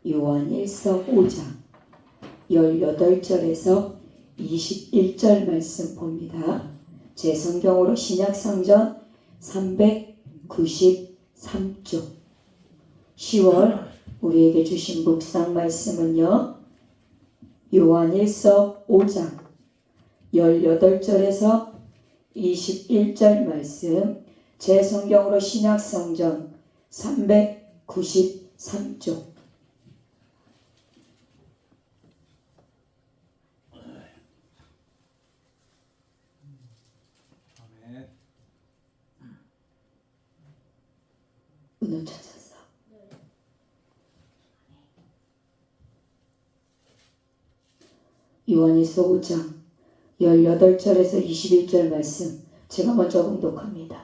요한일서 5장 18절에서 21절 말씀 봅니다. 제 성경으로 신약성전 393쪽 10월 우리에게 주신 묵상 말씀은요, 요한일서 5장 18절에서 21절 말씀, 제 성경으로 신약성전 393쪽. 오늘 찾았어. 요한일서 5장 18절에서 21절 말씀, 제가 먼저 봉독합니다.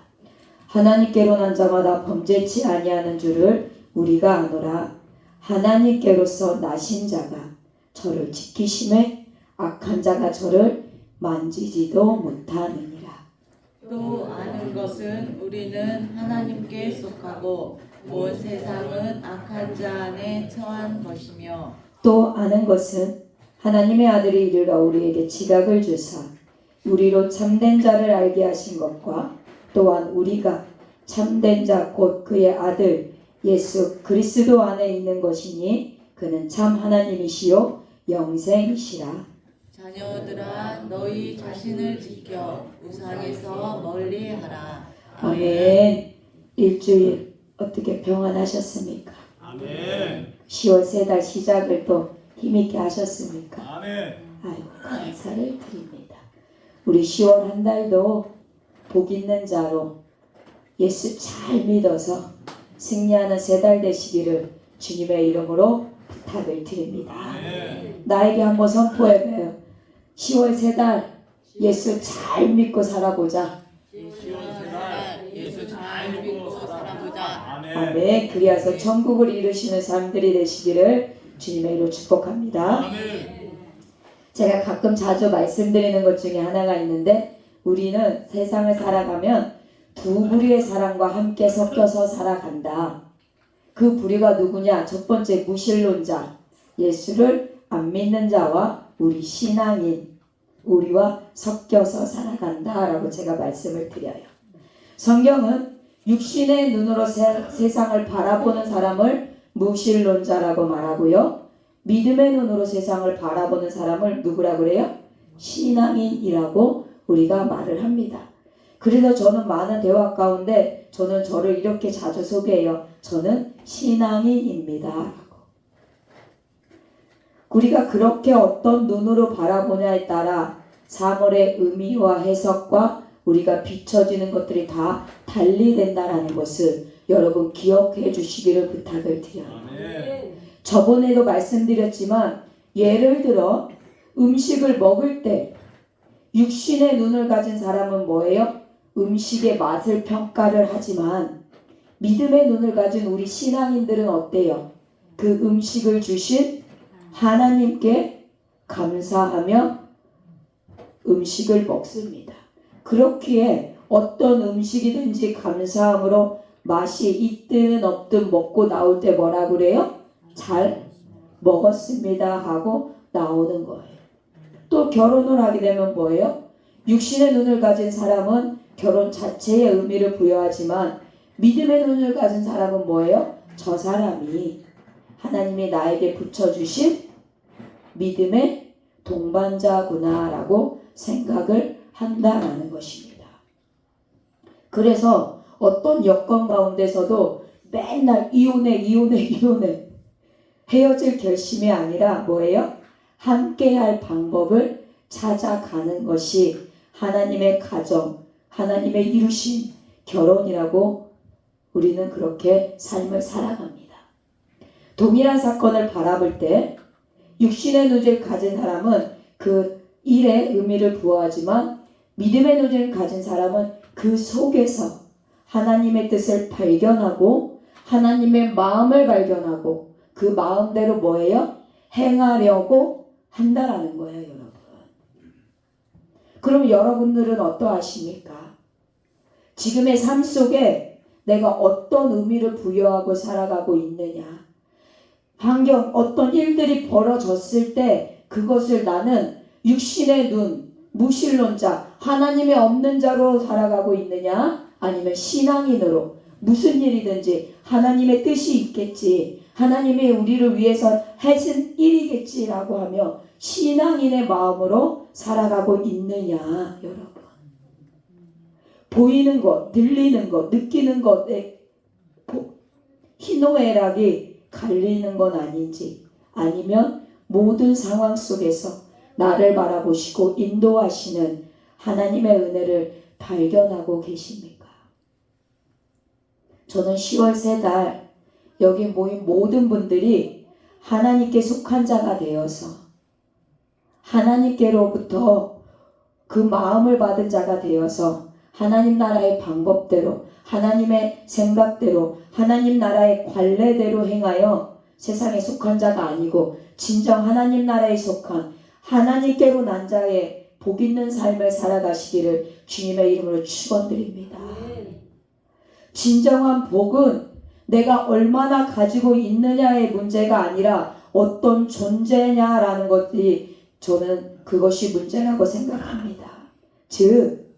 하나님께로 난 자마다 범죄치 아니하는 줄을 우리가 아노라. 하나님께로서 나신 자가 저를 지키심에 악한 자가 저를 만지지도 못하느니라. 또 아는 것은 우리는 하나님께 속하고 온 세상은 악한 자 안에 처한 것이며, 또 아는 것은 하나님의 아들이 이르러 우리에게 지각을 주사 우리로 참된 자를 알게 하신 것과 또한 우리가 참된 자 곧 그의 아들 예수 그리스도 안에 있는 것이니 그는 참 하나님이시요 영생이시라. 자녀들아 너희 자신을 지켜 우상에서 멀리하라. 아멘. 일주일 어떻게 평안하셨습니까? 아멘. 10월 세 달 시작을 또 힘있게 하셨습니까? 아멘. 아이고, 감사를 드립니다. 우리 10월 한 달도 복 있는 자로 예수 잘 믿어서 승리하는 세 달 되시기를 주님의 이름으로 부탁을 드립니다. 아멘. 나에게 한번 선포해봐요. 10월 세 달 예수 잘 믿고 살아보자. 예수 잘 믿고 살아보자. 아멘. 아멘. 그리하여 천국을 이루시는 사람들이 되시기를 주님의 이름으로 축복합니다. 아멘. 제가 가끔 자주 말씀드리는 것 중에 하나가 있는데, 우리는 세상을 살아가면 두 부류의 사람과 함께 섞여서 살아간다. 그 부류가 누구냐? 첫 번째 무신론자, 예수를 안 믿는 자와 우리 신앙인, 우리와 섞여서 살아간다라고 제가 말씀을 드려요. 성경은 육신의 눈으로 세상을 바라보는 사람을 무신론자라고 말하고요, 믿음의 눈으로 세상을 바라보는 사람을 누구라고 그래요? 신앙인이라고 우리가 말을 합니다. 그래서 저는 많은 대화 가운데 저는 저를 이렇게 자주 소개해요. 저는 신앙인입니다. 우리가 그렇게 어떤 눈으로 바라보냐에 따라 사물의 의미와 해석과 우리가 비춰지는 것들이 다 달리 된다는 것을 여러분 기억해 주시기를 부탁을 드려요. 아멘. 저번에도 말씀드렸지만, 예를 들어 음식을 먹을 때 육신의 눈을 가진 사람은 뭐예요? 음식의 맛을 평가를 하지만, 믿음의 눈을 가진 우리 신앙인들은 어때요? 그 음식을 주신 하나님께 감사하며 음식을 먹습니다. 그렇기에 어떤 음식이든지 감사함으로 맛이 있든 없든 먹고 나올 때 뭐라 그래요? 잘 먹었습니다 하고 나오는 거예요. 또 결혼을 하게 되면 뭐예요? 육신의 눈을 가진 사람은 결혼 자체의 의미를 부여하지만, 믿음의 눈을 가진 사람은 뭐예요? 저 사람이 하나님이 나에게 붙여주신 믿음의 동반자구나 라고 생각을 한다라는 것입니다. 그래서 어떤 여건 가운데서도 맨날 이혼해 헤어질 결심이 아니라 뭐예요? 함께할 방법을 찾아가는 것이 하나님의 가정, 하나님의 이루신 결혼이라고 우리는 그렇게 삶을 살아갑니다. 동일한 사건을 바라볼 때 육신의 눈을 가진 사람은 그 일의 의미를 부여하지만, 믿음의 눈을 가진 사람은 그 속에서 하나님의 뜻을 발견하고 하나님의 마음을 발견하고 그 마음대로 뭐예요? 행하려고 한다라는 거예요, 여러분. 그럼 여러분들은 어떠하십니까? 지금의 삶 속에 내가 어떤 의미를 부여하고 살아가고 있느냐? 환경, 어떤 일들이 벌어졌을 때 그것을 나는 육신의 눈, 무신론자, 하나님의 없는 자로 살아가고 있느냐? 아니면 신앙인으로 무슨 일이든지 하나님의 뜻이 있겠지, 하나님이 우리를 위해서 하신 일이겠지라고 하며 신앙인의 마음으로 살아가고 있느냐. 여러분, 보이는 것, 들리는 것, 느끼는 것에 희노애락이 갈리는 건 아닌지, 아니면 모든 상황 속에서 나를 바라보시고 인도하시는 하나님의 은혜를 발견하고 계십니까? 저는 10월 3달 여기 모인 모든 분들이 하나님께 속한 자가 되어서 하나님께로부터 그 마음을 받은 자가 되어서 하나님 나라의 방법대로, 하나님의 생각대로, 하나님 나라의 관례대로 행하여 세상에 속한 자가 아니고 진정 하나님 나라에 속한 하나님께로 난 자의 복 있는 삶을 살아가시기를 주님의 이름으로 축원드립니다. 진정한 복은 내가 얼마나 가지고 있느냐의 문제가 아니라 어떤 존재냐라는 것이, 저는 그것이 문제라고 생각합니다. 즉,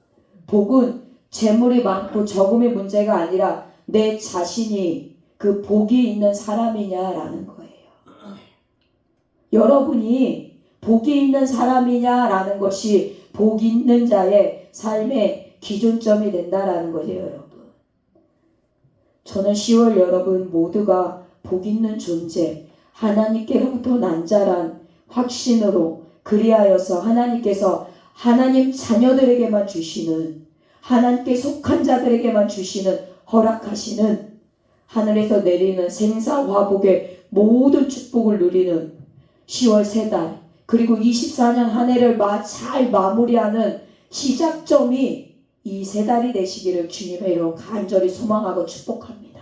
복은 재물이 많고 적음의 문제가 아니라 내 자신이 그 복이 있는 사람이냐라는 거예요. 여러분이 복이 있는 사람이냐라는 것이 복 있는 자의 삶의 기준점이 된다라는 거죠, 여러분. 저는 10월 여러분 모두가 복 있는 존재, 하나님께로부터 난 자란 확신으로, 그리하여서 하나님께서 하나님 자녀들에게만 주시는, 하나님께 속한 자들에게만 주시는, 허락하시는, 하늘에서 내리는 생사화복의 모든 축복을 누리는 10월 3달, 그리고 24년 한 해를 잘 마무리하는 시작점이 이 3달이 되시기를 주님의 이름으로 간절히 소망하고 축복합니다.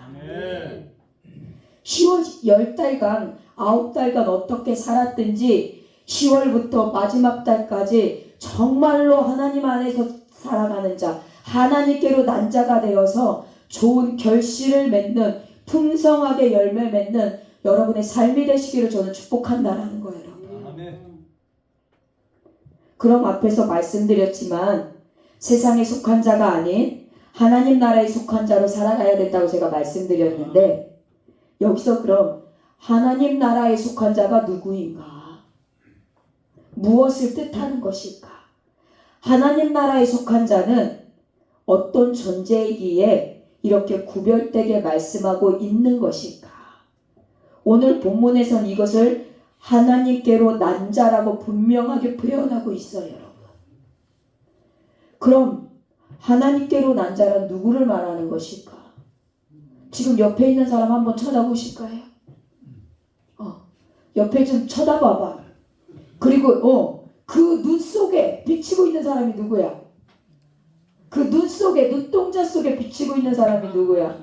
10월 10달간 9달간 어떻게 살았든지 10월부터 마지막 달까지 정말로 하나님 안에서 살아가는 자, 하나님께로 난 자가 되어서 좋은 결실을 맺는, 풍성하게 열매 맺는 여러분의 삶이 되시기를 저는 축복한다라는 거예요, 여러분. 그럼 앞에서 말씀드렸지만 세상에 속한 자가 아닌 하나님 나라에 속한 자로 살아가야 된다고 제가 말씀드렸는데, 여기서 그럼 하나님 나라에 속한 자가 누구인가? 무엇을 뜻하는 것일까? 하나님 나라에 속한 자는 어떤 존재이기에 이렇게 구별되게 말씀하고 있는 것일까? 오늘 본문에선 이것을 하나님께로 난 자라고 분명하게 표현하고 있어요, 여러분. 그럼 하나님께로 난 자란 누구를 말하는 것일까? 지금 옆에 있는 사람 한번 쳐다보실까요? 옆에 좀 쳐다봐봐. 그리고 그 눈 속에 비치고 있는 사람이 누구야? 그 눈 속에, 눈동자 속에 비치고 있는 사람이 누구야?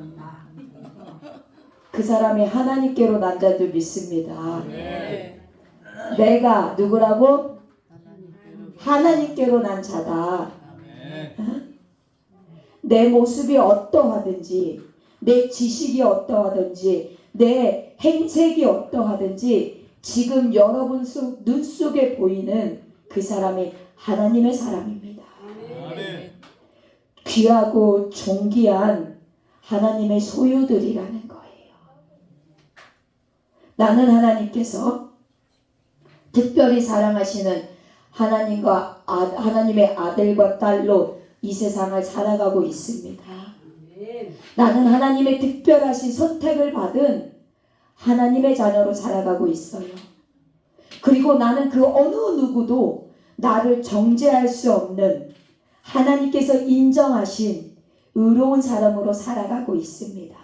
그 사람이 하나님께로 난 자들 믿습니다. 내가 누구라고? 하나님께로 난 자다. 내 모습이 어떠하든지, 내 지식이 어떠하든지, 내 행색이 어떠하든지 지금 여러분 눈 속에 보이는 그 사람이 하나님의 사람입니다. 귀하고 존귀한 하나님의 소유들이라는 거예요. 나는 하나님께서 특별히 사랑하시는 하나님의 아들과 딸로 이 세상을 살아가고 있습니다. 나는 하나님의 특별하신 선택을 받은 하나님의 자녀로 살아가고 있어요. 그리고 나는 그 어느 누구도 나를 정죄할 수 없는 하나님께서 인정하신 의로운 사람으로 살아가고 있습니다.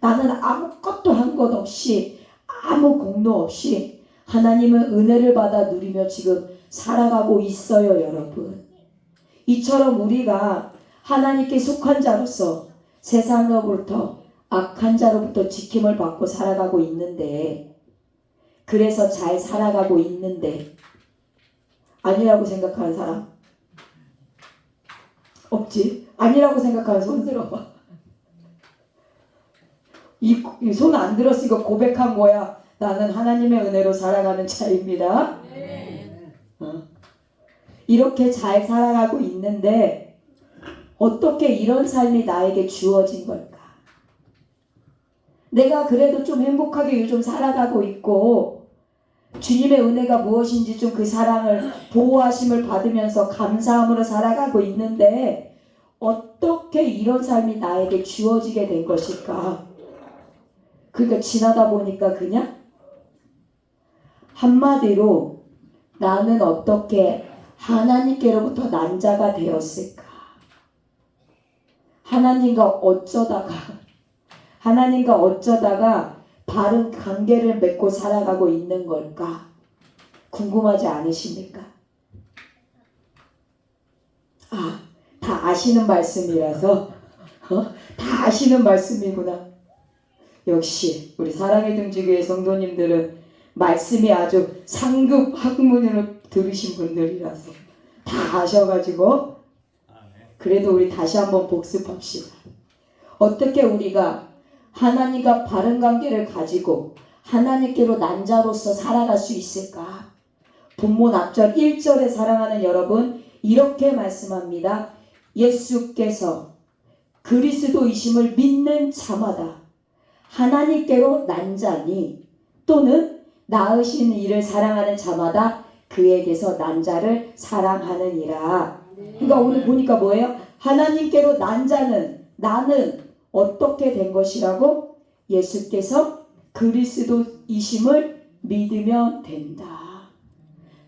나는 아무것도 한 것 없이, 아무 공로 없이 하나님의 은혜를 받아 누리며 지금 살아가고 있어요, 여러분. 이처럼 우리가 하나님께 속한 자로서 세상으로부터, 악한 자로부터 지킴을 받고 살아가고 있는데, 그래서 잘 살아가고 있는데 아니라고 생각하는 사람 없지? 아니라고 생각하는 손 들어봐. 이 손 안 들었으니까 고백한 거야. 나는 하나님의 은혜로 살아가는 자입니다. 이렇게 잘 살아가고 있는데 어떻게 이런 삶이 나에게 주어진 걸까? 내가 그래도 좀 행복하게 요즘 살아가고 있고 주님의 은혜가 무엇인지 좀 그 사랑을 보호하심을 받으면서 감사함으로 살아가고 있는데 어떻게 이런 삶이 나에게 주어지게 된 것일까? 그러니까 지나다 보니까 그냥 한마디로 나는 어떻게 하나님께로부터 난 자가 되었을까? 하나님과 어쩌다가 바른 관계를 맺고 살아가고 있는 걸까? 궁금하지 않으십니까? 다 아시는 말씀이라서 다 아시는 말씀이구나. 역시 우리 사랑의 등지교회 성도님들은 말씀이 아주 상급 학문으로 들으신 분들이라서 다 아셔가지고 그래도 우리 다시 한번 복습합시다. 어떻게 우리가 하나님과 바른 관계를 가지고 하나님께로 난 자로서 살아갈 수 있을까? 본문 앞절 1절에 사랑하는 여러분 이렇게 말씀합니다. 예수께서 그리스도이심을 믿는 자마다 하나님께로 난 자니 또는 낳으신 이를 사랑하는 자마다 그에게서 난 자를 사랑하느니라. 그러니까 오늘 보니까 뭐예요? 하나님께로 난 자는 나는 어떻게 된 것이라고? 예수께서 그리스도이심을 믿으면 된다.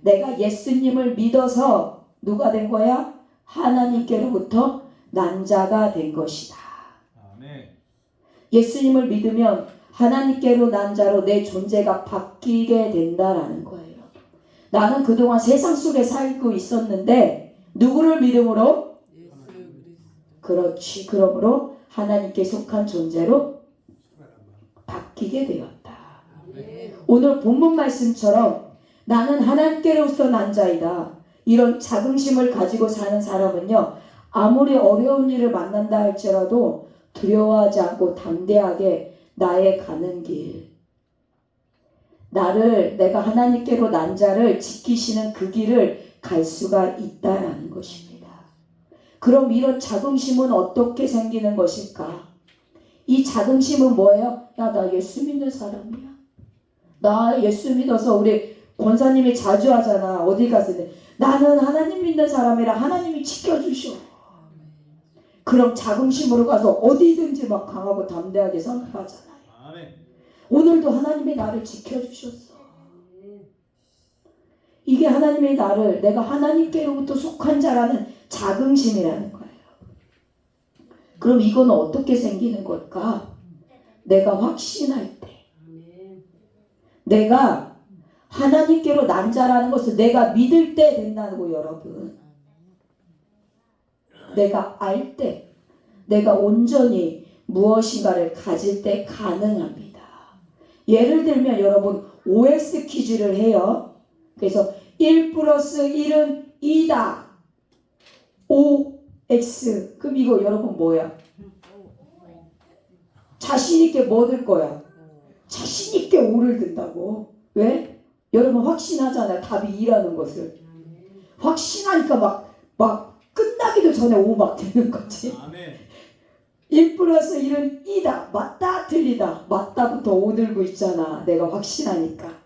내가 예수님을 믿어서 누가 된 거야? 하나님께로부터 난 자가 된 것이다. 예수님을 믿으면 하나님께로 난 자로 내 존재가 바뀌게 된다라는 거예요. 나는 그동안 세상 속에 살고 있었는데 누구를 믿음으로? 그렇지. 그러므로 하나님께 속한 존재로 바뀌게 되었다. 오늘 본문 말씀처럼 나는 하나님께로서 난 자이다. 이런 자긍심을 가지고 사는 사람은요. 아무리 어려운 일을 만난다 할지라도 두려워하지 않고 담대하게 나의 가는 길 내가 하나님께로 난 자를 지키시는 그 길을 갈 수가 있다라는 것입니다. 그럼 이런 자긍심은 어떻게 생기는 것일까? 이 자긍심은 뭐예요? 야, 나 예수 믿는 사람이야. 나 예수 믿어서 우리 권사님이 자주 하잖아. 어디 가서 나는 하나님 믿는 사람이라 하나님이 지켜주셔. 그럼 자긍심으로 가서 어디든지 막 강하고 담대하게 선포하잖아요. 오늘도 하나님이 나를 지켜주셨어. 이게 하나님의 나를 내가 하나님께로부터 속한 자라는 자긍심이라는 거예요. 그럼 이거는 어떻게 생기는 걸까? 내가 확신할 때 내가 하나님께로 난 자라는 것을 내가 믿을 때 된다고 여러분. 내가 알 때 내가 온전히 무엇인가를 가질 때 가능합니다. 예를 들면 여러분 OX 퀴즈를 해요. 그래서 1 플러스 1은 2다. OX. 그럼 이거 여러분 뭐야? 자신있게 뭐 들 거야? 자신있게 O를 든다고. 왜? 여러분 확신하잖아요. 답이 2라는 것을. 확신하니까 막 끝나기도 전에 O 막 되는 거지. 1 플러스 1은 2다. 맞다 틀리다. 맞다부터 O 들고 있잖아. 내가 확신하니까.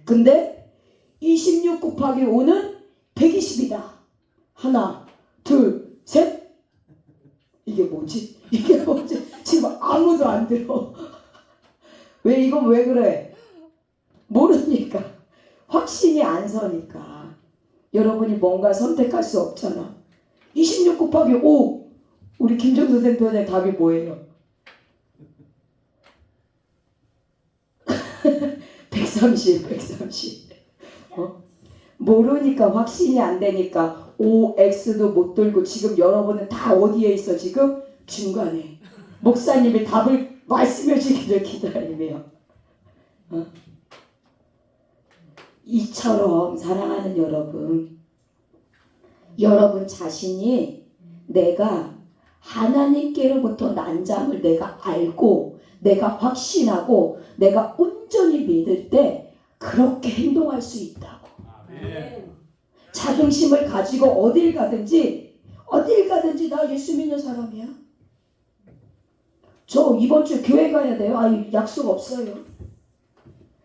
근데 26 곱하기 5는 120이다. 하나, 둘, 셋. 이게 뭐지? 지금 아무도 안 들어. 왜 이건 왜 그래? 모르니까. 확신이 안 서니까. 여러분이 뭔가 선택할 수 없잖아. 26 곱하기 5. 우리 김정수 센터장의 답이 뭐예요? 130. 모르니까 확신이 안 되니까 OX도 못 들고 지금 여러분은 다 어디에 있어 지금? 중간에. 목사님이 답을 말씀해 주기를 기다리며. 이처럼 사랑하는 여러분 자신이 내가 하나님께로부터 난 자임을 내가 알고 내가 확신하고 내가 온전히 믿을 때 그렇게 행동할 수 있다고. 아멘. 자긍심을 가지고 어딜 가든지 나 예수 믿는 사람이야. 저 이번 주 교회 가야 돼요. 약속 없어요.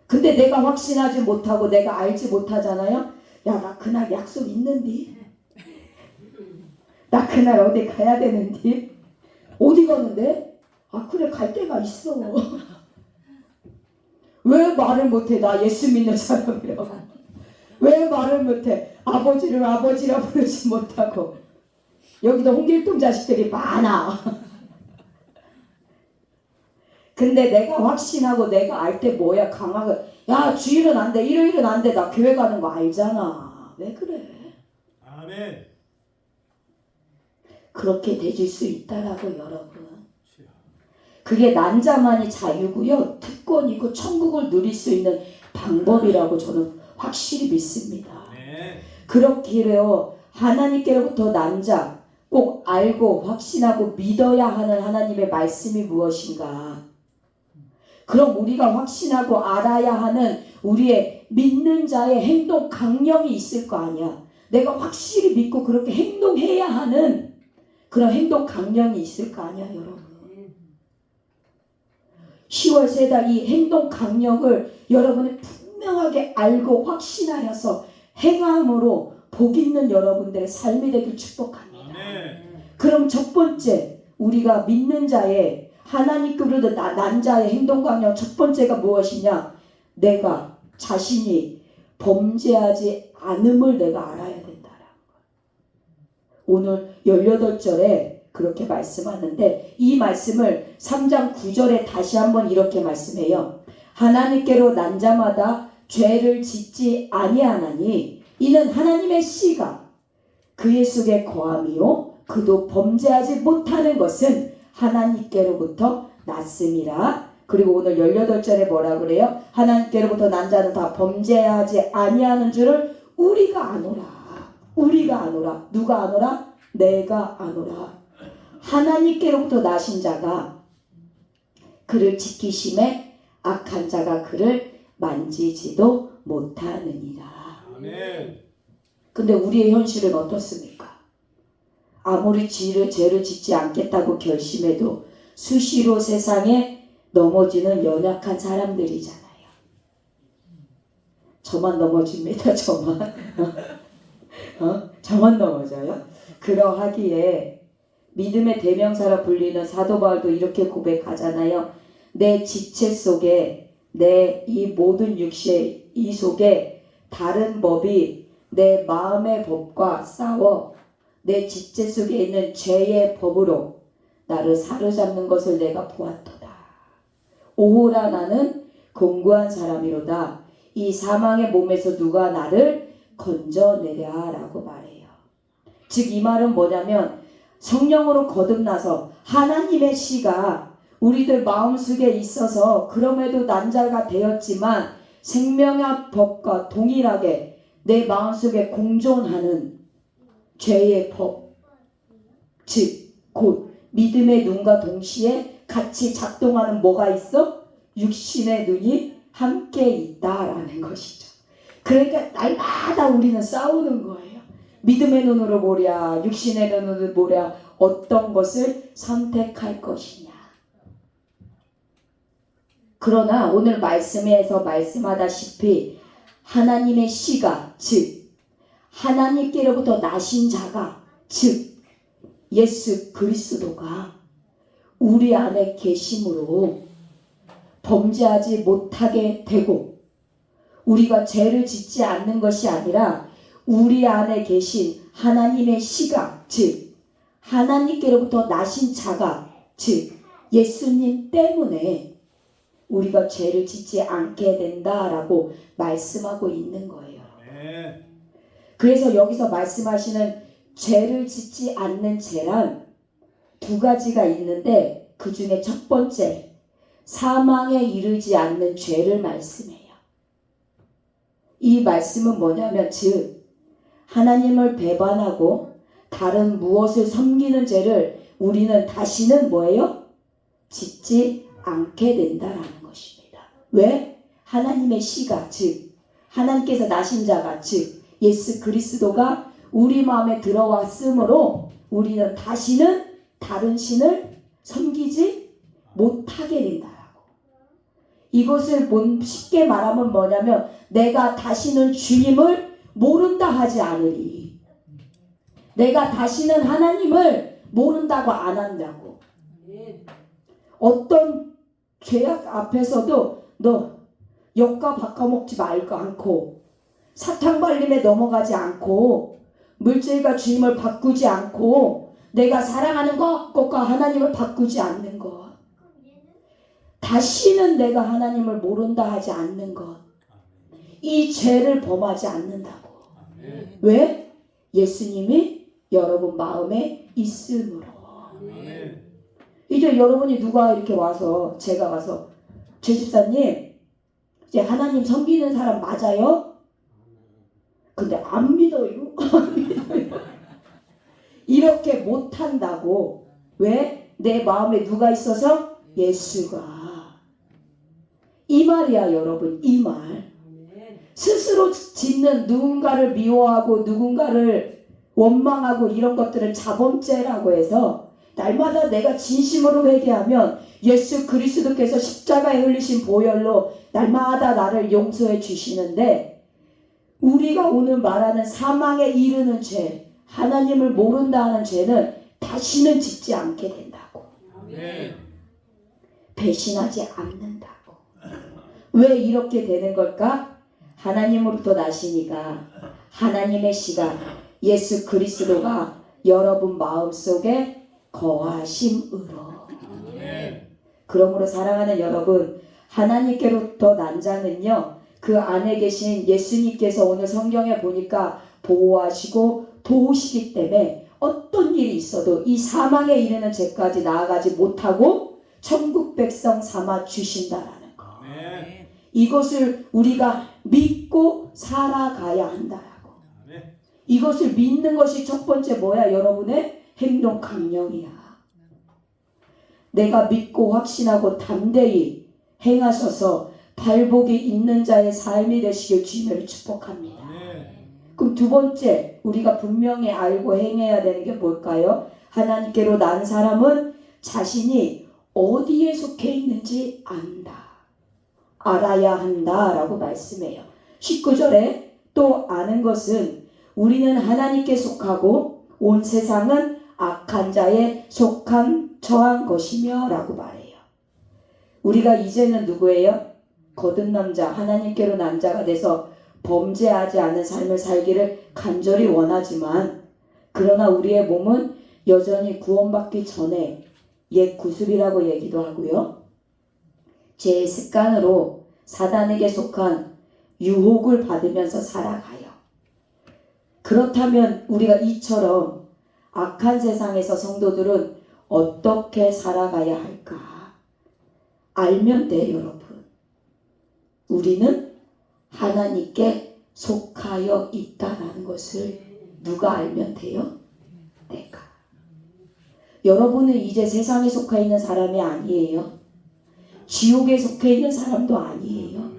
근데 내가 확신하지 못하고 내가 알지 못하잖아요. 야, 나 그날 약속 있는디. 나 그날 어디 가야 되는디. 어디 가는데? 그래, 갈 데가 있어. 왜 말을 못해? 나 예수 믿는 사람이라고. 왜 말을 못해? 아버지를 아버지라 부르지 못하고. 여기도 홍길동 자식들이 많아. 근데 내가 확신하고 내가 알 때 뭐야? 강하게 야, 주일은 안 돼, 일요일은 안 돼. 나 교회 가는 거 알잖아. 왜 그래? 아멘. 그렇게 되질 수 있다라고 여러분. 그게 난자만이 자유고요. 특권이고 천국을 누릴 수 있는 방법이라고 저는 확실히 믿습니다. 아멘. 그렇기에요. 하나님께로부터 난자 꼭 알고 확신하고 믿어야 하는 하나님의 말씀이 무엇인가? 그럼 우리가 확신하고 알아야 하는 우리의 믿는 자의 행동 강령이 있을 거 아니야. 내가 확실히 믿고 그렇게 행동해야 하는 그런 행동 강령이 있을 거 아니야, 여러분. 10월 세달 이 행동 강령을 여러분이 분명하게 알고 확신하여서 행함으로 복 있는 여러분들의 삶이 되길 축복합니다. 아멘. 그럼 첫 번째 우리가 믿는 자의 하나님께로부터 난 자의 행동 강령 첫 번째가 무엇이냐? 내가 자신이 범죄하지 않음을 내가 알아야 된다라는 거예요. 오늘 18절에 그렇게 말씀하는데 이 말씀을 3장 9절에 다시 한번 이렇게 말씀해요. 하나님께로 난 자마다 죄를 짓지 아니하나니 이는 하나님의 씨가 그의 속에 거함이요 그도 범죄하지 못하는 것은 하나님께로부터 났음이라. 그리고 오늘 18절에 뭐라 그래요? 하나님께로부터 난 자는 다 범죄하지 아니하는 줄을 우리가 아노라. 우리가 아노라. 누가 아노라? 내가 아노라. 하나님께로부터 나신 자가 그를 지키심에 악한 자가 그를 만지지도 못하느니라. 아멘. 근데 우리의 현실은 어떻습니까? 아무리 죄를 짓지 않겠다고 결심해도 수시로 세상에 넘어지는 연약한 사람들이잖아요. 저만 넘어집니다. 저만 넘어져요. 그러하기에 믿음의 대명사라 불리는 사도 바울도 이렇게 고백하잖아요. 내 지체 속에 내 이 모든 육체 이 속에 다른 법이 내 마음의 법과 싸워 내 지체 속에 있는 죄의 법으로 나를 사로잡는 것을 내가 보았도다. 오호라 나는 공고한 사람이로다. 이 사망의 몸에서 누가 나를 건져내랴 라고 말해요. 즉 이 말은 뭐냐면 성령으로 거듭나서 하나님의 씨가 우리들 마음속에 있어서 그럼에도 난자가 되었지만 생명의 법과 동일하게 내 마음속에 공존하는 죄의 법, 즉 곧 믿음의 눈과 동시에 같이 작동하는 뭐가 있어? 육신의 눈이 함께 있다라는 것이죠. 그러니까 날마다 우리는 싸우는 거예요. 믿음의 눈으로 보랴, 육신의 눈으로 보랴, 어떤 것을 선택할 것이냐. 그러나 오늘 말씀에서 말씀하다시피 하나님의 씨가 즉 하나님께로부터 나신 자가 즉 예수 그리스도가 우리 안에 계심으로 범죄하지 못하게 되고 우리가 죄를 짓지 않는 것이 아니라 우리 안에 계신 하나님의 씨가 즉 하나님께로부터 나신 자가 즉 예수님 때문에 우리가 죄를 짓지 않게 된다라고 말씀하고 있는 거예요. 아멘. 그래서 여기서 말씀하시는 죄를 짓지 않는 죄란 두 가지가 있는데 그 중에 첫 번째 사망에 이르지 않는 죄를 말씀해요. 이 말씀은 뭐냐면 즉 하나님을 배반하고 다른 무엇을 섬기는 죄를 우리는 다시는 뭐예요? 짓지 않게 된다라는 것입니다. 왜? 하나님의 씨가, 즉 하나님께서 나신 자가, 즉 예수 그리스도가 우리 마음에 들어왔으므로 우리는 다시는 다른 신을 섬기지 못하게 된다라고. 이것을 쉽게 말하면 뭐냐면 내가 다시는 주님을 모른다 하지 않으리. 내가 다시는 하나님을 모른다고 안 한다고. 어떤 죄악 앞에서도 너 역과 바꿔먹지 말고 않고 사탕 발림에 넘어가지 않고 물질과 주님을 바꾸지 않고 내가 사랑하는 것과 하나님을 바꾸지 않는 것, 다시는 내가 하나님을 모른다 하지 않는 것, 이 죄를 범하지 않는다고. 왜? 예수님이 여러분 마음에 있으므로. 이제 여러분이 누가 이렇게 와서 제가 와서 최 집사님 이제 하나님 섬기는 사람 맞아요? 근데 안 믿어요. 안 믿어요. 이렇게 못한다고. 왜? 내 마음에 누가 있어서? 예수가. 이 말이야 여러분. 이 말. 스스로 짓는 누군가를 미워하고 누군가를 원망하고 이런 것들을 자범죄라고 해서 날마다 내가 진심으로 회개하면 예수 그리스도께서 십자가에 흘리신 보혈로 날마다 나를 용서해 주시는데, 우리가 오늘 말하는 사망에 이르는 죄, 하나님을 모른다 하는 죄는 다시는 짓지 않게 된다고. 배신하지 않는다고. 왜 이렇게 되는 걸까? 하나님으로부터 나시니까 하나님의 씨가 예수 그리스도가 여러분 마음속에 거하심으로. 그러므로 사랑하는 여러분, 하나님께로부터 난 자는요, 그 안에 계신 예수님께서 오늘 성경에 보니까 보호하시고 도우시기 때문에 어떤 일이 있어도 이 사망에 이르는 죄까지 나아가지 못하고 천국 백성 삼아 주신다라는 거. 이것을 우리가 믿고 살아가야 한다라고. 이것을 믿는 것이 첫 번째 뭐야? 여러분의 행동 강령이야. 내가 믿고 확신하고 담대히 행하셔서 발복이 있는 자의 삶이 되시길 주님을 축복합니다. 그럼 두 번째 우리가 분명히 알고 행해야 되는 게 뭘까요? 하나님께로 난 사람은 자신이 어디에 속해 있는지 안다. 알아야 한다라고 말씀해요. 19절에 또 아는 것은 우리는 하나님께 속하고 온 세상은 악한 자에 처한 것이며 라고 말해요. 우리가 이제는 누구예요? 거듭난 자, 하나님께로 난 자가 돼서 범죄하지 않은 삶을 살기를 간절히 원하지만, 그러나 우리의 몸은 여전히 구원받기 전에 옛 구습이라고 얘기도 하고요, 제 습관으로 사단에게 속한 유혹을 받으면서 살아가요. 그렇다면 우리가 이처럼 악한 세상에서 성도들은 어떻게 살아가야 할까? 알면 돼 여러분. 우리는 하나님께 속하여 있다라는 것을 누가 알면 돼요? 내가. 여러분은 이제 세상에 속해 있는 사람이 아니에요. 지옥에 속해 있는 사람도 아니에요.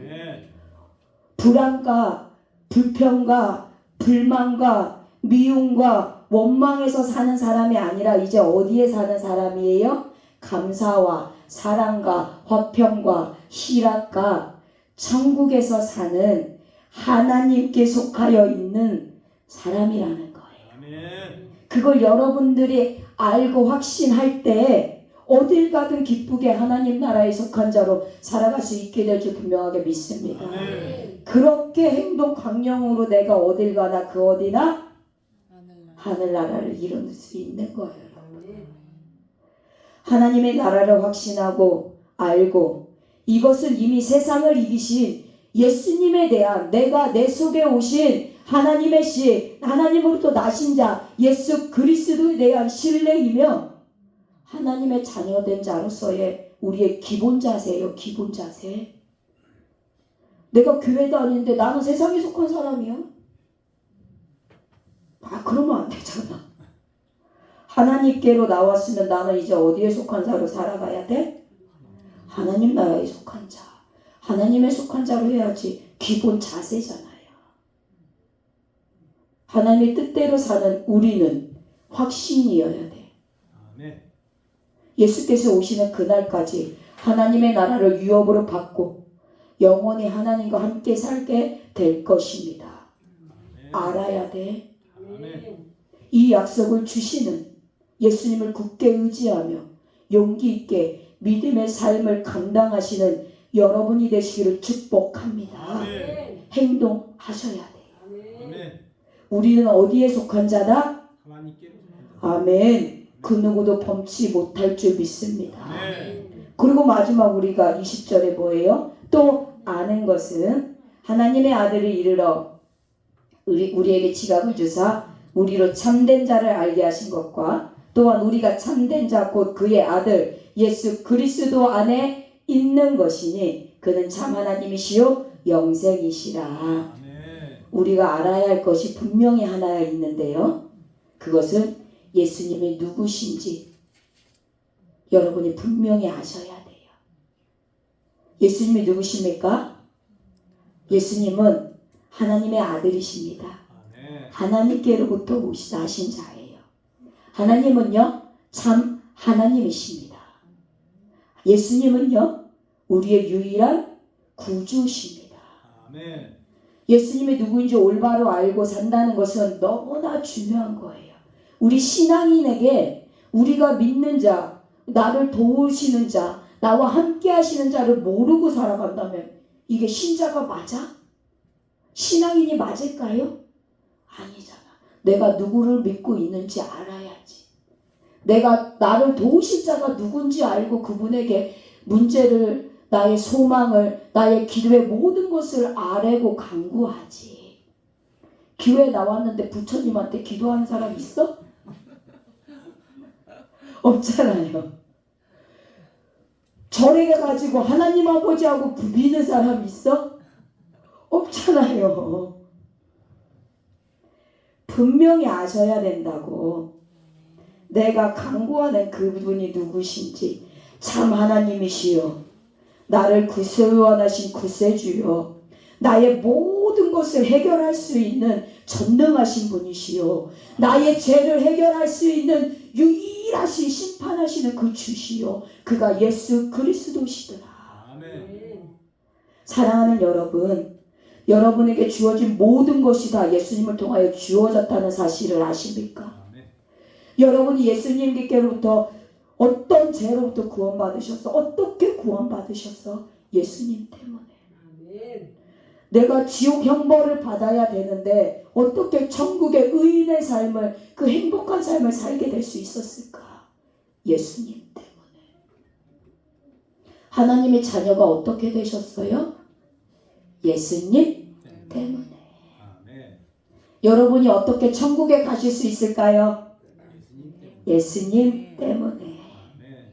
불안과 불평과 불만과 미움과 원망에서 사는 사람이 아니라 이제 어디에 사는 사람이에요? 감사와 사랑과 화평과 희락과 천국에서 사는 하나님께 속하여 있는 사람이라는 거예요. 그걸 여러분들이 알고 확신할 때 어딜 가든 기쁘게 하나님 나라에 속한 자로 살아갈 수 있게 될 줄 분명하게 믿습니다. 그렇게 행동 강령으로 내가 어딜 가나 그 어디나 하늘나라를 이룰 수 있는 거예요. 하나님의 나라를 확신하고 알고 이것을 이미 세상을 이기신 예수님에 대한, 내가 내 속에 오신 하나님의 씨, 하나님으로부터 나신 자 예수 그리스도에 대한 신뢰이며 하나님의 자녀된 자로서의 우리의 기본 자세예요. 기본 자세. 내가 교회 다니는데 나는 세상에 속한 사람이야? 그러면 안 되잖아. 하나님께로 나왔으면 나는 이제 어디에 속한 자로 살아가야 돼? 하나님 나라에 속한 자, 하나님에 속한 자로 해야지. 기본 자세잖아요. 하나님의 뜻대로 사는 우리는 확신이어야 돼. 아멘. 예수께서 오시는 그날까지 하나님의 나라를 유업으로 받고 영원히 하나님과 함께 살게 될 것입니다. 아멘. 알아야 돼. 아멘. 이 약속을 주시는 예수님을 굳게 의지하며 용기 있게 믿음의 삶을 감당하시는 여러분이 되시기를 축복합니다. 아멘. 행동하셔야 돼요. 아멘. 우리는 어디에 속한 자다? 하나님께 속한 자. 아멘. 그 누구도 범치 못할 줄 믿습니다. 아멘. 그리고 마지막 우리가 20절에 뭐예요? 또 아는 것은 하나님의 아들을 이르러 우리에게 지각을 주사 우리로 참된 자를 알게 하신 것과 또한 우리가 참된 자 곧 그의 아들 예수 그리스도 안에 있는 것이니 그는 참 하나님이시요 영생이시라. 아멘. 우리가 알아야 할 것이 분명히 하나 있는데요. 그것은 예수님이 누구신지 여러분이 분명히 아셔야 돼요. 예수님이 누구십니까? 예수님은 하나님의 아들이십니다. 아멘. 하나님께로부터 나신 자예요. 하나님은요, 참 하나님이십니다. 예수님은요, 우리의 유일한 구주십니다. 아멘. 예수님이 누구인지 올바로 알고 산다는 것은 너무나 중요한 거예요. 우리 신앙인에게 우리가 믿는 자, 나를 도우시는 자, 나와 함께 하시는 자를 모르고 살아간다면 이게 신자가 맞아? 신앙인이 맞을까요? 아니잖아. 내가 누구를 믿고 있는지 알아야지. 내가 나를 도우실 자가 누군지 알고 그분에게 문제를, 나의 소망을, 나의 기도의 모든 것을 아뢰고 간구하지. 교회 나왔는데 부처님한테 기도하는 사람 있어? 없잖아요. 절에 가지고 하나님 아버지하고 부비는 사람 있어? 없잖아요. 분명히 아셔야 된다고. 내가 간구하는 그분이 누구신지 참 하나님이시여 나를 구원하신 구세주여 나의 모든 것을 해결할 수 있는 전능하신 분이시여 나의 죄를 해결할 수 있는 유일하신 심판하시는 그 주시여 그가 예수 그리스도시더라. 아멘. 사랑하는 여러분, 여러분에게 주어진 모든 것이 다 예수님을 통하여 주어졌다는 사실을 아십니까? 아멘. 여러분이 예수님께로부터 어떤 죄로부터 구원받으셨어? 어떻게 구원받으셨어? 예수님 때문에. 내가 지옥 형벌을 받아야 되는데 어떻게 천국의 의인의 삶을, 그 행복한 삶을 살게 될 수 있었을까? 예수님 때문에. 하나님의 자녀가 어떻게 되셨어요? 예수님 때문에. 아멘. 여러분이 어떻게 천국에 가실 수 있을까요? 예수님 때문에. 아멘.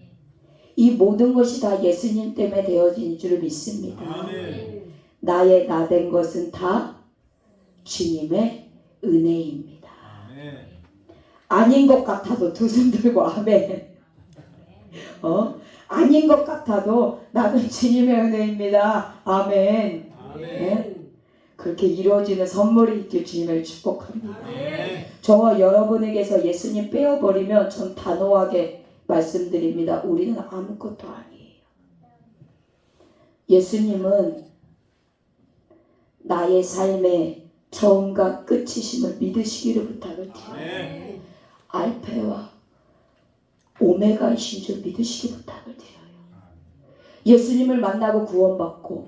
이 모든 것이 다 예수님 때문에 되어진 줄 믿습니다. 아멘. 나의 나 된 것은 다 주님의 은혜입니다. 아멘. 아닌 것 같아도 두 손 들고 아멘. 아닌 것 같아도 나는 주님의 은혜입니다. 아멘. 아멘. 네? 그렇게 이루어지는 선물이 있길 주님을 축복합니다. 아멘. 저와 여러분에게서 예수님 빼어버리면 전 단호하게 말씀드립니다. 우리는 아무것도 아니에요. 예수님은 나의 삶의 처음과 끝이심을 믿으시기를 부탁을 드려요. 아멘. 알파와 오메가이신 줄 믿으시기 부탁을 드려요. 예수님을 만나고 구원받고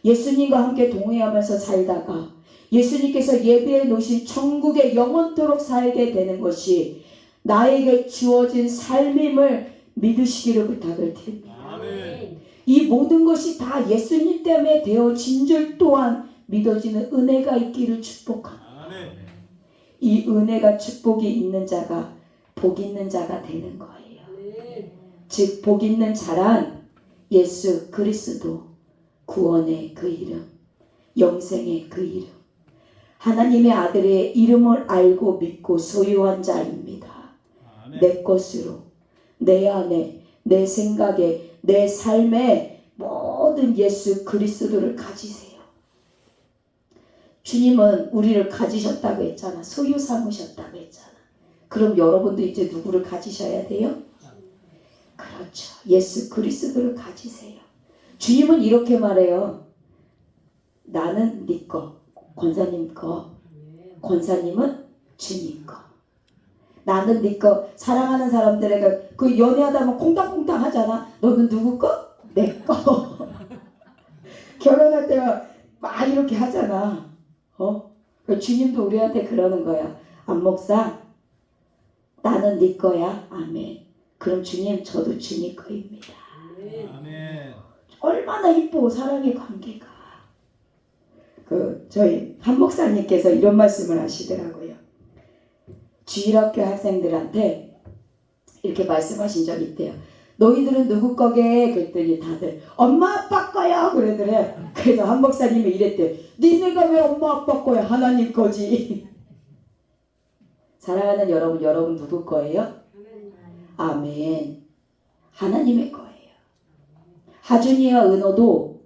예수님과 함께 동행하면서 살다가 예수님께서 예비해 놓으신 천국에 영원토록 살게 되는 것이 나에게 주어진 삶임을 믿으시기를 부탁을 드립니다. 아멘. 이 모든 것이 다 예수님 때문에 되어진 줄 또한 믿어지는 은혜가 있기를 축복합니다. 아멘. 이 은혜가 축복이 있는 자가 복 있는 자가 되는 거예요. 즉 복 있는 자란 예수 그리스도 구원의 그 이름, 영생의 그 이름, 하나님의 아들의 이름을 알고 믿고 소유한 자입니다. 아멘. 내 것으로, 내 안에, 내 생각에, 내 삶에 모든 예수 그리스도를 가지세요. 주님은 우리를 가지셨다고 했잖아. 소유 삼으셨다고 했잖아. 그럼 여러분도 이제 누구를 가지셔야 돼요? 그렇죠. 예수 그리스도를 가지세요. 주님은 이렇게 말해요. 나는 네 거, 권사님 거, 권사님은 주님 거. 나는 네 거. 사랑하는 사람들에게 그 연애하다 보면 콩닥콩닥 하잖아. 너는 누구 거? 내 거. 결혼할 때가 막 이렇게 하잖아. 주님도 우리한테 그러는 거야. 안 목사, 나는 네 거야. 아멘. 그럼 주님, 저도 주님 거입니다. 아멘. 얼마나 이뻐 사랑의 관계가. 저희 한 목사님께서 이런 말씀을 하시더라고요. 주일학교 학생들한테 이렇게 말씀하신 적이 있대요. 너희들은 누구 거게? 그랬더니 다들 엄마 아빠 거야 그러더래. 그래서 한 목사님이 이랬대. 니네가 왜 엄마 아빠 거야? 하나님 거지. 사랑하는 여러분, 여러분 누구 거예요? 아멘. 하나님의 거예요. 하준이와 은호도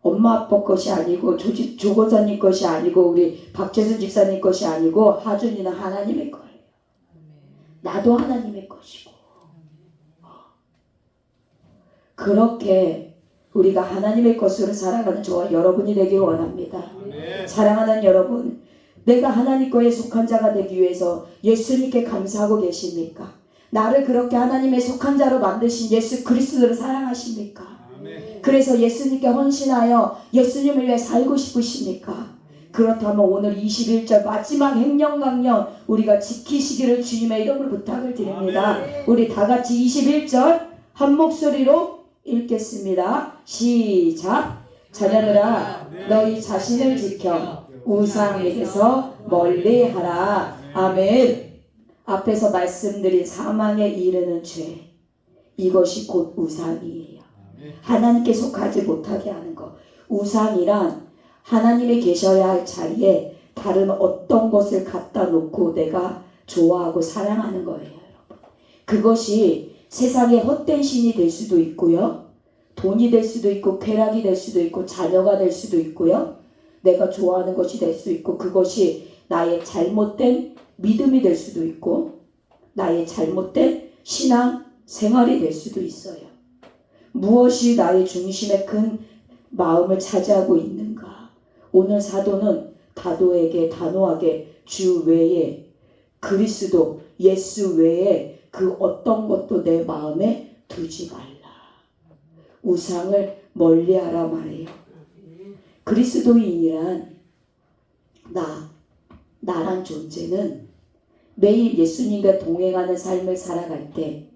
엄마 아빠 것이 아니고 조고사님 것이 아니고 우리 박재순 집사님 것이 아니고 하준이는 하나님의 거예요. 나도 하나님의 것이고. 그렇게 우리가 하나님의 것으로 살아가는 저와 여러분이 되길 원합니다. 아멘. 사랑하는 여러분, 내가 하나님 거에 속한 자가 되기 위해서 예수님께 감사하고 계십니까? 나를 그렇게 하나님의 속한 자로 만드신 예수 그리스도를 사랑하십니까? 아멘. 그래서 예수님께 헌신하여 예수님을 위해 살고 싶으십니까? 그렇다면 오늘 21절 마지막 행령강령 우리가 지키시기를 주님의 이름으로 부탁을 드립니다. 우리 다 같이 21절 한 목소리로 읽겠습니다. 시작. 자녀들아, 너희 자신을 지켜 우상에게서 멀리하라. 아멘. 앞에서 말씀드린 사망에 이르는 죄, 이것이 곧 우상이에요. 하나님께 속하지 못하게 하는 것. 우상이란 하나님이 계셔야 할 자리에 다른 어떤 것을 갖다 놓고 내가 좋아하고 사랑하는 거예요, 여러분. 그것이 세상의 헛된 신이 될 수도 있고요. 돈이 될 수도 있고 쾌락이 될 수도 있고 자녀가 될 수도 있고요. 내가 좋아하는 것이 될 수 있고 그것이 나의 잘못된 믿음이 될 수도 있고 나의 잘못된 신앙 생활이 될 수도 있어요. 무엇이 나의 중심의 큰 마음을 차지하고 있는가? 오늘 사도는 다도에게 단호하게 주 외에 그리스도 예수 외에 그 어떤 것도 내 마음에 두지 말라. 우상을 멀리하라 말해요. 그리스도인이란 나란 존재는 매일 예수님과 동행하는 삶을 살아갈 때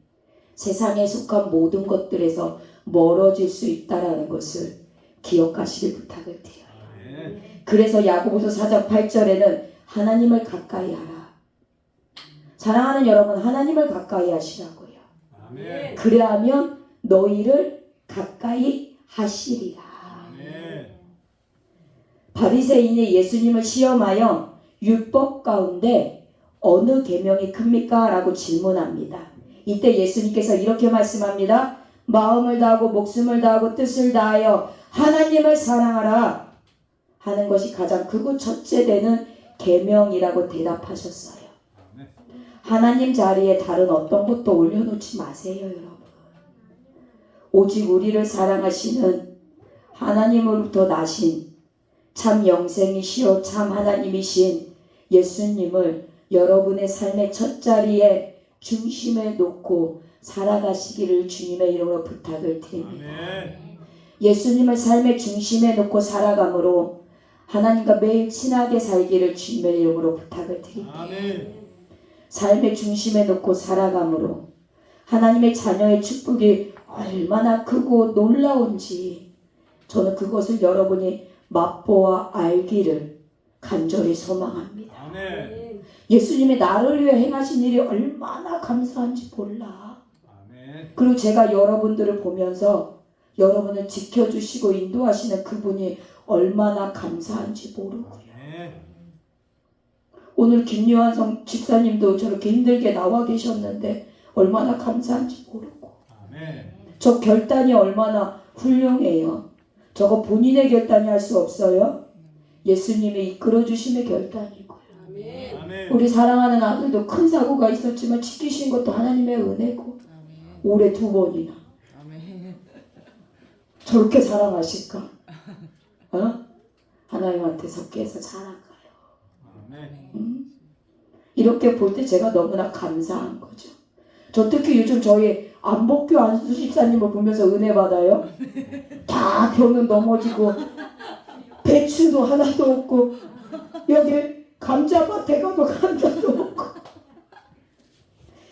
세상에 속한 모든 것들에서 멀어질 수 있다라는 것을 기억하시길 부탁을 드려요. 아멘. 그래서 야고보서 4장 8절에는 하나님을 가까이 하라. 사랑하는 여러분, 하나님을 가까이 하시라고요. 아멘. 그래야면 너희를 가까이 하시리라. 아멘. 바리새인이 예수님을 시험하여 율법 가운데 어느 계명이 큽니까? 라고 질문합니다. 이때 예수님께서 이렇게 말씀합니다. 마음을 다하고 목숨을 다하고 뜻을 다하여 하나님을 사랑하라 하는 것이 가장 크고 첫째 되는 계명이라고 대답하셨어요. 아멘. 하나님 자리에 다른 어떤 것도 올려놓지 마세요, 여러분. 오직 우리를 사랑하시는 하나님으로부터 나신 참 영생이시오 참 하나님이신 예수님을 여러분의 삶의 첫 자리에 중심에 놓고 살아가시기를 주님의 이름으로 부탁을 드립니다. 아멘. 예수님을 삶의 중심에 놓고 살아감으로 하나님과 매일 친하게 살기를 주님의 이름으로 부탁을 드립니다. 아멘. 삶의 중심에 놓고 살아감으로 하나님의 자녀의 축복이 얼마나 크고 놀라운지 저는 그것을 여러분이 맛보아 알기를 간절히 소망합니다. 아멘. 예수님이 나를 위해 행하신 일이 얼마나 감사한지 몰라. 아멘. 그리고 제가 여러분들을 보면서 여러분을 지켜주시고 인도하시는 그분이 얼마나 감사한지 모르고요. 아멘. 오늘 김요한 집사님도 저렇게 힘들게 나와 계셨는데 얼마나 감사한지 모르고 아멘. 저 결단이 얼마나 훌륭해요. 저거 본인의 결단이 할 수 없어요. 예수님이 이끌어 주심의 결단이고요. 아멘. 우리 사랑하는 아들도 큰 사고가 있었지만 지키신 것도 하나님의 은혜고 올해 2번이나 저렇게 사랑하실까? 하나님한테 섞여서 자랑가요. 아멘. 이렇게 볼 때 제가 너무나 감사한 거죠. 저 특히 요즘 저희 안복교 안수 집사님을 보면서 은혜 받아요. 다 벼는 넘어지고 배추도 하나도 없고 여기 감자밭에 가도 감자도 없고.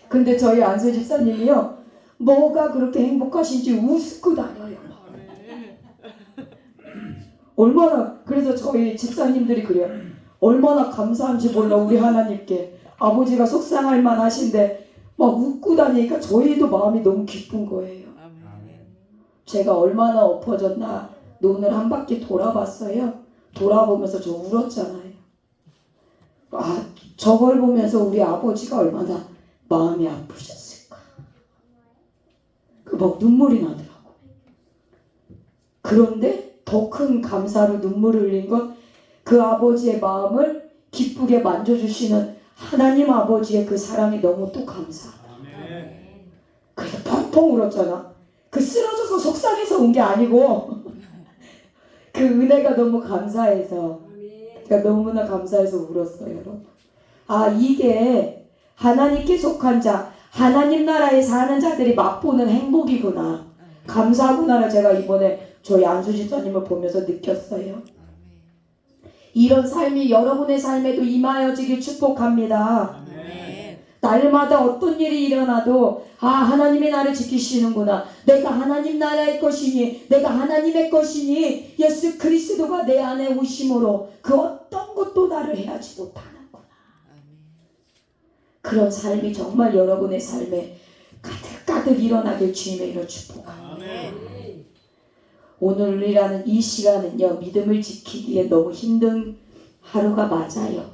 근데 저희 안수 집사님이요, 뭐가 그렇게 행복하신지 웃고 다녀요. 얼마나, 그래서 저희 집사님들이 그래요. 얼마나 감사한지 몰라 우리 하나님께. 아버지가 속상할 만하신데 막 웃고 다니니까 저희도 마음이 너무 기쁜 거예요. 제가 얼마나 엎어졌나 오늘 한 바퀴 돌아봤어요. 돌아보면서 저 울었잖아요. 아, 저걸 보면서 우리 아버지가 얼마나 마음이 아프셨을까. 막 눈물이 나더라고. 그런데 더 큰 감사로 눈물을 흘린 건 그 아버지의 마음을 기쁘게 만져주시는 하나님 아버지의 그 사랑이 너무 또 감사하다. 아멘. 그래서 펑펑 울었잖아. 그 쓰러져서 속상해서 운 게 아니고 그 은혜가 너무 감사해서, 제가 너무나 감사해서 울었어요, 여러분. 아, 이게 하나님께 속한 자, 하나님 나라에 사는 자들이 맛보는 행복이구나, 감사하구나를 제가 이번에 저희 안수 집사님을 보면서 느꼈어요. 이런 삶이 여러분의 삶에도 임하여지길 축복합니다. 아멘. 날마다 어떤 일이 일어나도 아, 하나님이 나를 지키시는구나, 내가 하나님 나라의 것이니, 내가 하나님의 것이니, 예수 그리스도가 내 안에 오심으로 그 어떤 것도 나를 해하지 못하는구나. 그런 삶이 정말 여러분의 삶에 가득가득 일어나길 주님의 이름으로 축복합니다. 아멘. 오늘이라는 이 시간은요, 믿음을 지키기에 너무 힘든 하루가 맞아요.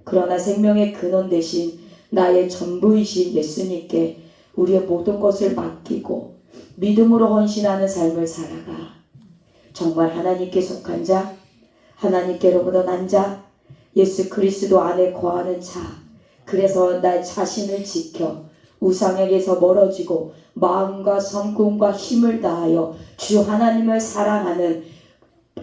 그러나 생명의 근원 되신 나의 전부이신 예수님께 우리의 모든 것을 맡기고 믿음으로 헌신하는 삶을 살아가 정말 하나님께 속한 자, 하나님께로부터 난 자, 예수 그리스도 안에 거하는 자, 그래서 나 자신을 지켜 우상에게서 멀어지고 마음과 성품과 힘을 다하여 주 하나님을 사랑하는,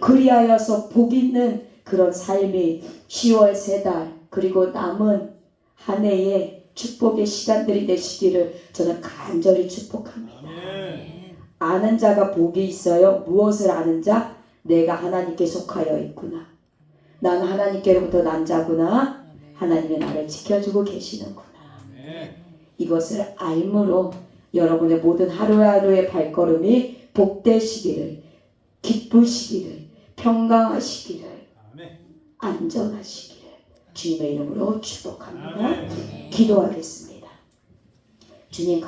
그리하여서 복 있는 그런 삶이 10월 3달 그리고 남은 한 해의 축복의 시간들이 되시기를 저는 간절히 축복합니다. 아멘. 아는 자가 복이 있어요. 무엇을 아는 자? 내가 하나님께 속하여 있구나, 나는 하나님께로부터 난 자구나, 하나님이 나를 지켜주고 계시는구나. 아멘. 이것을 알므로 여러분의 모든 하루하루의 발걸음이 복되시기를, 기쁘시기를, 평강하시기를, 아멘. 안전하시기를 주님의 이름으로 축복합니다. 아멘. 기도하겠습니다. 주님